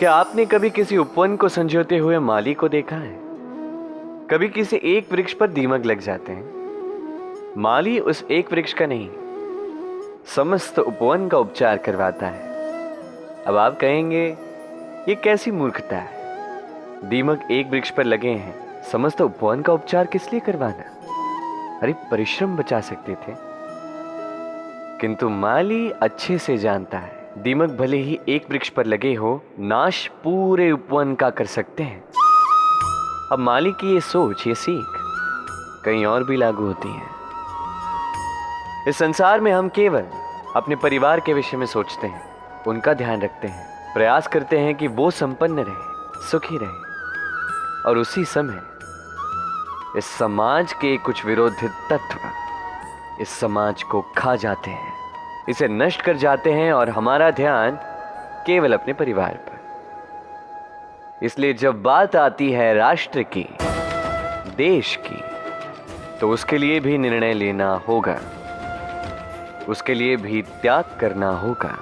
क्या आपने कभी किसी उपवन को संजोते हुए माली को देखा है? कभी किसी एक वृक्ष पर दीमक लग जाते हैं। माली उस एक वृक्ष का नहीं, समस्त उपवन का उपचार करवाता है। अब आप कहेंगे ये कैसी मूर्खता है, दीमक एक वृक्ष पर लगे हैं, समस्त उपवन का उपचार किस लिए करवाना? अरे परिश्रम बचा सकते थे। किंतु माली अच्छे से जानता है दीमक भले ही एक वृक्ष पर लगे हो, नाश पूरे उपवन का कर सकते हैं। अब माली की ये सोच, ये सीख कहीं और भी लागू होती है। इस संसार में हम केवल अपने परिवार के विषय में सोचते हैं, उनका ध्यान रखते हैं, प्रयास करते हैं कि वो संपन्न रहे, सुखी रहे, और उसी समय इस समाज के कुछ विरोधी तत्व इस समाज को खा जाते हैं, इसे नष्ट कर जाते हैं, और हमारा ध्यान केवल अपने परिवार पर। इसलिए जब बात आती है राष्ट्र की, देश की, तो उसके लिए भी निर्णय लेना होगा, उसके लिए भी त्याग करना होगा।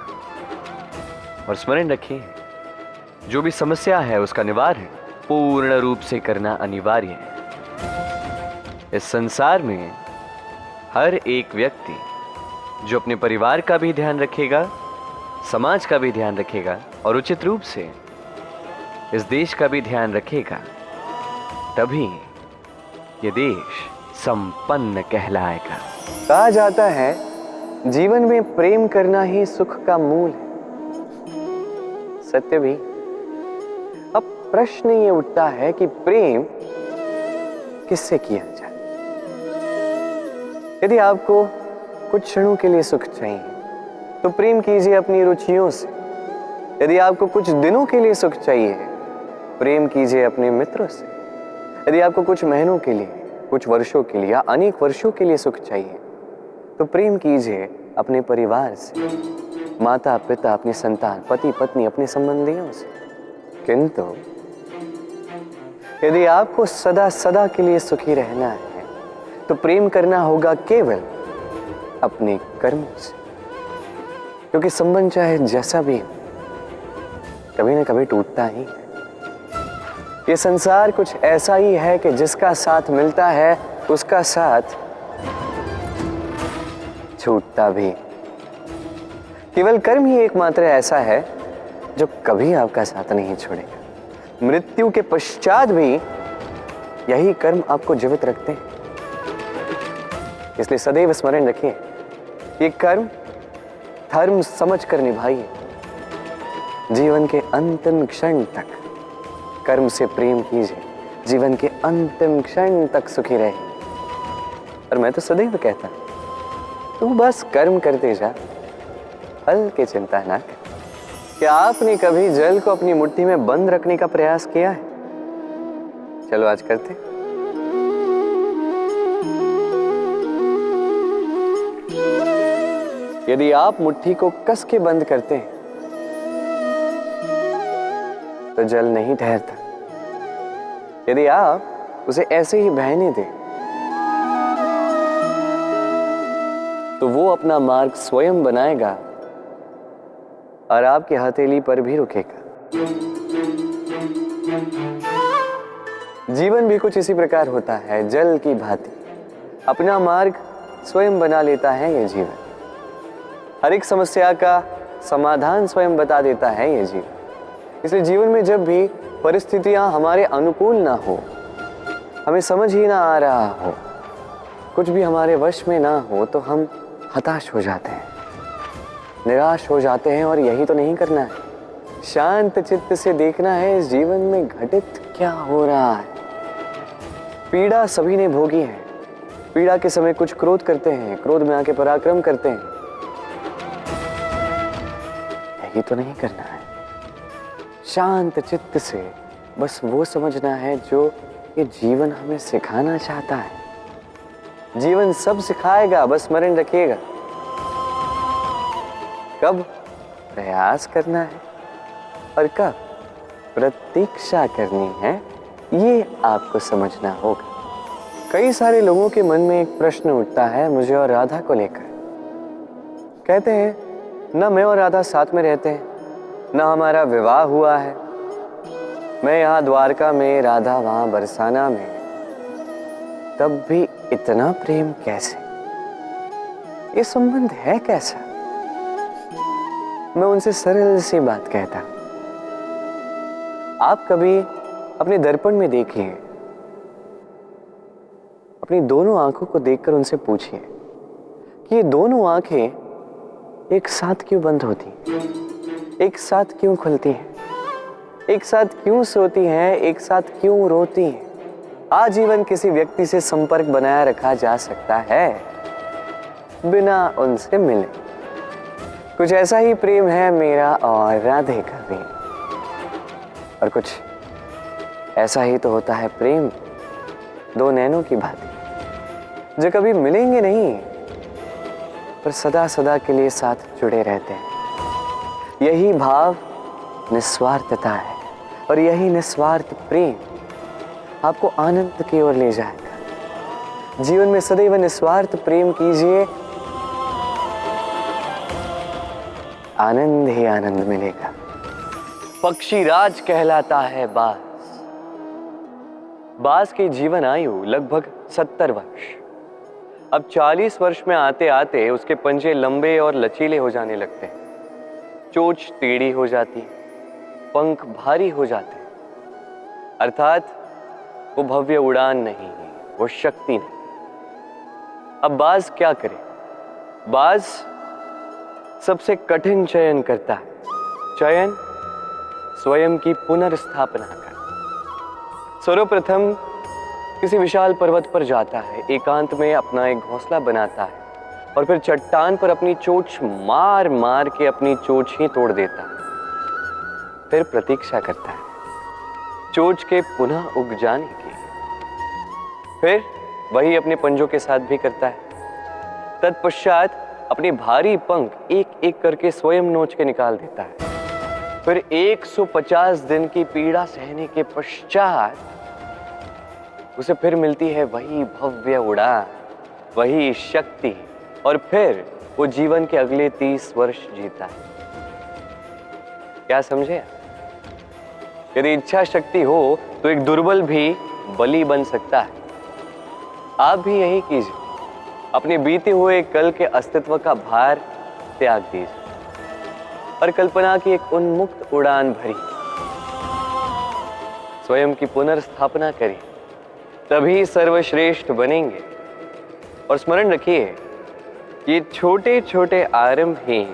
और स्मरण रखिए, जो भी समस्या है उसका निवारण पूर्ण रूप से करना अनिवार्य है। इस संसार में हर एक व्यक्ति जो अपने परिवार का भी ध्यान रखेगा, समाज का भी ध्यान रखेगा, और उचित रूप से इस देश का भी ध्यान रखेगा, तभी ये देश संपन्न कहलाएगा। कहा जाता है जीवन में प्रेम करना ही सुख का मूल है। सत्य भी। अब प्रश्न ये उठता है कि प्रेम किससे किया जाए? यदि आपको कुछ क्षणों के लिए सुख चाहिए तो प्रेम कीजिए अपनी रुचियों से। यदि आपको कुछ दिनों के लिए सुख चाहिए, प्रेम कीजिए अपने मित्रों से। यदि आपको कुछ महीनों के लिए, कुछ वर्षों के लिए या अनेक वर्षों के लिए सुख चाहिए, तो प्रेम कीजिए अपने परिवार से, माता पिता, अपनी संतान, पति पत्नी, अपने संबंधियों से। किंतु यदि आपको सदा सदा के लिए सुखी रहना है, तो प्रेम करना होगा केवल अपने कर्म से। क्योंकि संबंध चाहे जैसा भी हो, कभी ना कभी टूटता ही है। ये संसार कुछ ऐसा ही है कि जिसका साथ मिलता है उसका साथ छूटता भी। केवल कर्म ही एकमात्र ऐसा है जो कभी आपका साथ नहीं छोड़ेगा। मृत्यु के पश्चात भी यही कर्म आपको जीवित रखते हैं। इसलिए सदैव स्मरण रखिए, ये कर्म धर्म समझ कर निभाइए। जीवन के अंतिम क्षण तक कर्म से प्रेम कीजिए, जीवन के अंतिम क्षण तक सुखी रहे। और मैं तो सदैव कहता, तू बस कर्म करते जा, फल की चिंता ना कर। क्या आपने कभी जल को अपनी मुट्ठी में बंद रखने का प्रयास किया है? चलो आज करते। यदि आप मुट्ठी को कस के बंद करते हैं तो जल नहीं ठहरता। यदि आप उसे ऐसे ही बहने दें तो वो अपना मार्ग स्वयं बनाएगा और आपकी हथेली पर भी रुकेगा। जीवन भी कुछ इसी प्रकार होता है, जल की भांति अपना मार्ग स्वयं बना लेता है ये जीवन। हर एक समस्या का समाधान स्वयं बता देता है ये जीवन। इसलिए जीवन में जब भी परिस्थितियां हमारे अनुकूल ना हो, हमें समझ ही ना आ रहा हो, कुछ भी हमारे वश में ना हो, तो हम हताश हो जाते हैं, निराश हो जाते हैं। और यही तो नहीं करना है। शांत चित्त से देखना है इस जीवन में घटित क्या हो रहा है। पीड़ा सभी ने भोगी है। पीड़ा के समय कुछ क्रोध करते हैं, क्रोध में आके पराक्रम करते हैं। यही तो नहीं करना है। शांत चित्त से बस वो समझना है जो ये जीवन हमें सिखाना चाहता है। जीवन सब सिखाएगा, बस स्मरण रखिएगा। कब प्रयास करना है और कब प्रतीक्षा करनी है, ये आपको समझना होगा। कई सारे लोगों के मन में एक प्रश्न उठता है मुझे और राधा को लेकर। कहते हैं ना मैं और राधा साथ में रहते हैं, ना हमारा विवाह हुआ है, मैं यहाँ द्वारका में, राधा वहां बरसाना में, तब भी इतना प्रेम कैसे? ये संबंध है कैसा? मैं उनसे सरल सी बात कहता। आप कभी अपने दर्पण में देखिए, अपनी दोनों आंखों को देखकर उनसे पूछिए कि ये दोनों आंखें एक साथ क्यों बंद होती हैं, एक साथ क्यों खुलती हैं, एक साथ क्यों सोती हैं, एक साथ क्यों रोती हैं? आजीवन किसी व्यक्ति से संपर्क बनाए रखा जा सकता है बिना उनसे मिले। कुछ ऐसा ही प्रेम है मेरा और राधे का भी, और कुछ ऐसा ही तो होता है प्रेम दो नैनों की भांति, जो कभी मिलेंगे नहीं पर सदा सदा के लिए साथ जुड़े रहते हैं। यही भाव निस्वार्थता है, और यही निस्वार्थ प्रेम आपको आनंद की ओर ले जाएगा। जीवन में सदैव निस्वार्थ प्रेम कीजिए, आनंद ही आनंद मिलेगा। पक्षी राज कहलाता है बाज। बाज की जीवन आयु लगभग 70 वर्ष। अब 40 वर्ष में आते आते उसके पंजे लंबे और लचीले हो जाने लगते हैं, चोंच टेढ़ी हो जाती है, पंख भारी हो जाते हैं। अर्थात वो भव्य उड़ान नहीं है, वो शक्ति नहीं। अब बाज क्या करे? बाज सबसे कठिन चयन करता है, चयन स्वयं की पुनर्स्थापना कर। सर्वप्रथम किसी विशाल पर्वत पर जाता है, एकांत में अपना एक घोंसला बनाता है, और फिर चट्टान पर अपनी चोंच मार मार के अपनी चोंच ही तोड़ देता है। फिर प्रतीक्षा करता है चोंच के पुनः उग जाने की। फिर वही अपने पंजों के साथ भी करता है। तत्पश्चात अपने भारी पंख एक एक करके स्वयं नोच के निकाल देता है। फिर 150 दिन की पीड़ा सहने के पश्चात उसे फिर मिलती है वही भव्य उड़ान, वही शक्ति, और फिर वो जीवन के अगले 30 वर्ष जीता है। क्या समझे? यदि इच्छा शक्ति हो तो एक दुर्बल भी बलि बन सकता है। आप भी यही कीजिए, अपने बीते हुए कल के अस्तित्व का भार त्याग दीजिए और कल्पना की एक उन्मुक्त उड़ान भरी, स्वयं की पुनर्स्थापना करिए, तभी सर्वश्रेष्ठ बनेंगे। और स्मरण रखिए, ये छोटे छोटे आरंभ ही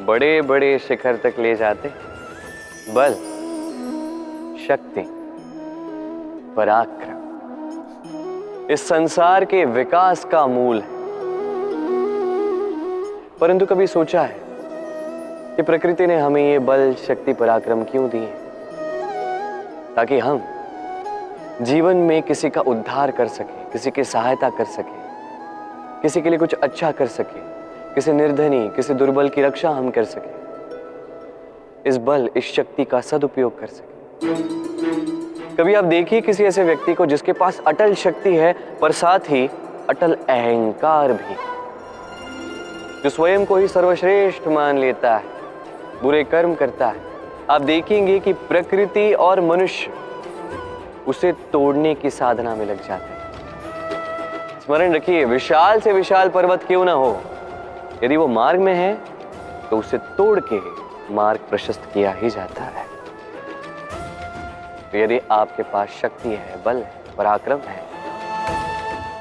बड़े बड़े शिखर तक ले जाते। बल, शक्ति, पराक्रम इस संसार के विकास का मूल है। परंतु कभी सोचा है कि प्रकृति ने हमें ये बल, शक्ति, पराक्रम क्यों दिए? ताकि हम जीवन में किसी का उद्धार कर सके, किसी की सहायता कर सके, किसी के लिए कुछ अच्छा कर सके, किसी निर्धनी, किसी दुर्बल की रक्षा हम कर सके, इस बल, इस शक्ति का सदुपयोग कर सके। कभी आप देखिए किसी ऐसे व्यक्ति को जिसके पास अटल शक्ति है पर साथ ही अटल अहंकार भी, जो स्वयं को ही सर्वश्रेष्ठ मान लेता है, बुरे कर्म करता है। आप देखेंगे कि प्रकृति और मनुष्य उसे तोड़ने की साधना में लग जाते हैं। स्मरण रखिए, विशाल से विशाल पर्वत क्यों ना हो, यदि वो मार्ग में है तो उसे तोड़ के मार्ग प्रशस्त किया ही जाता है। तो यदि आपके पास शक्ति है, बल है, पराक्रम है,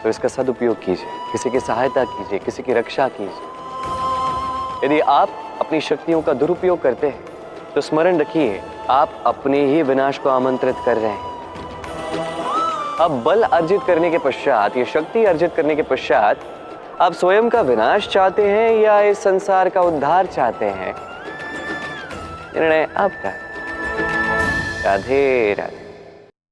तो इसका सदुपयोग कीजिए, किसी की सहायता कीजिए, किसी की रक्षा कीजिए। यदि आप अपनी शक्तियों का दुरुपयोग करते हैं तो स्मरण रखिए, आप अपने ही विनाश को आमंत्रित कर रहे हैं। अब बल अर्जित करने के पश्चात, ये शक्ति अर्जित करने के पश्चात आप स्वयं का विनाश चाहते हैं या इस संसार का उद्धार चाहते हैं, निर्णय आपका है। राधे राधे।